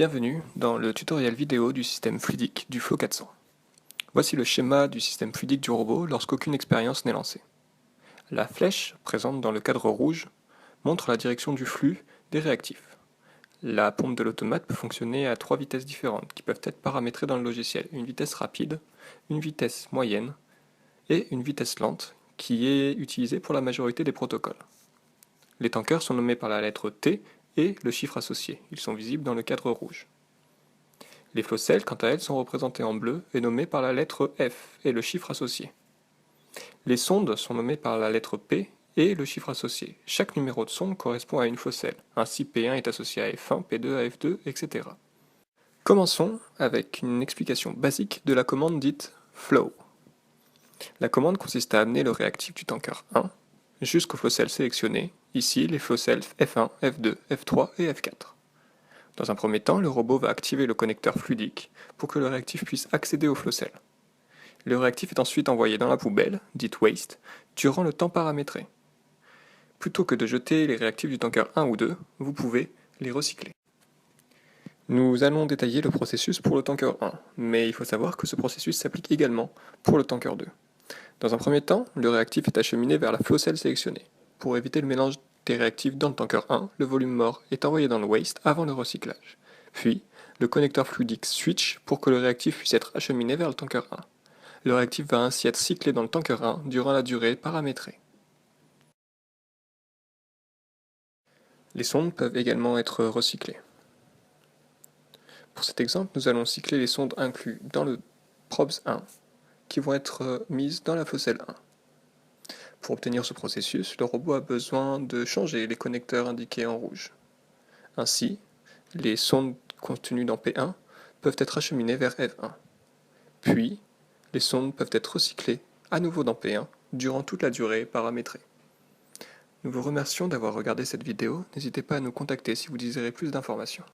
Bienvenue dans le tutoriel vidéo du système fluidique du Flow 400. Voici le schéma du système fluidique du robot lorsqu'aucune expérience n'est lancée. La flèche, présente dans le cadre rouge, montre la direction du flux des réactifs. La pompe de l'automate peut fonctionner à 3 vitesses différentes qui peuvent être paramétrées dans le logiciel. Une vitesse rapide, une vitesse moyenne et une vitesse lente qui est utilisée pour la majorité des protocoles. Les tankers sont nommés par la lettre T et le chiffre associé. Ils sont visibles dans le cadre rouge. Les flowcells, quant à elles, sont représentées en bleu et nommées par la lettre F et le chiffre associé. Les sondes sont nommées par la lettre P et le chiffre associé. Chaque numéro de sonde correspond à une flowcell. Ainsi, P1 est associé à F1, P2 à F2, etc. Commençons avec une explication basique de la commande dite flow. La commande consiste à amener le réactif du tanker 1 jusqu'au flowcell sélectionné, ici les flowcells F1, F2, F3 et F4. Dans un premier temps, le robot va activer le connecteur fluidique pour que le réactif puisse accéder au flowcell. Le réactif est ensuite envoyé dans la poubelle, dite waste, durant le temps paramétré. Plutôt que de jeter les réactifs du tanker 1 ou 2, vous pouvez les recycler. Nous allons détailler le processus pour le tanker 1, mais il faut savoir que ce processus s'applique également pour le tanker 2. Dans un premier temps, le réactif est acheminé vers la flowcell sélectionnée. Pour éviter le mélange des réactifs dans le tanker 1, le volume mort est envoyé dans le waste avant le recyclage. Puis, le connecteur fluidique switch pour que le réactif puisse être acheminé vers le tanker 1. Le réactif va ainsi être cyclé dans le tanker 1 durant la durée paramétrée. Les sondes peuvent également être recyclées. Pour cet exemple, nous allons cycler les sondes incluses dans le probes 1 qui vont être mises dans la flowcell 1. Pour obtenir ce processus, le robot a besoin de changer les connecteurs indiqués en rouge. Ainsi, les sondes contenues dans P1 peuvent être acheminées vers F1. Puis, les sondes peuvent être recyclées à nouveau dans P1 durant toute la durée paramétrée. Nous vous remercions d'avoir regardé cette vidéo. N'hésitez pas à nous contacter si vous désirez plus d'informations.